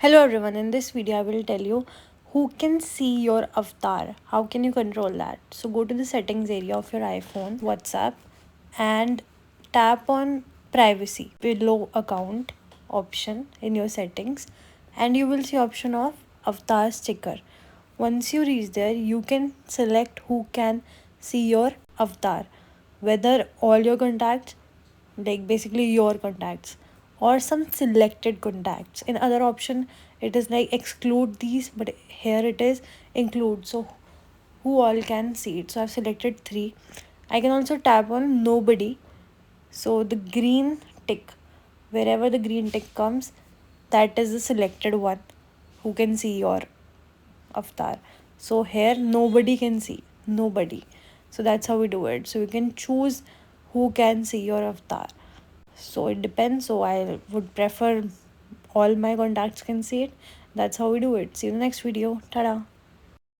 Hello everyone, in this video I will tell you who can see your avatar. How can you control that? So go to the settings area of your iPhone, WhatsApp, and tap on privacy below account option in your settings, and you will see option of avatar sticker. Once you reach there, you can select who can see your avatar, whether all your contacts, like basically your contacts, or some selected contacts. In other option it is like exclude these, but here it is include, so who all can see it. So I've selected 3. I can also tap on nobody, so the green tick, wherever the green tick comes, that is the selected one who can see your avatar. So here nobody can see, nobody. So that's how we do it. So you can choose who can see your avatar. So it depends. So I would prefer all my contacts can see it. That's how we do it. See you in the next video. Ta-da.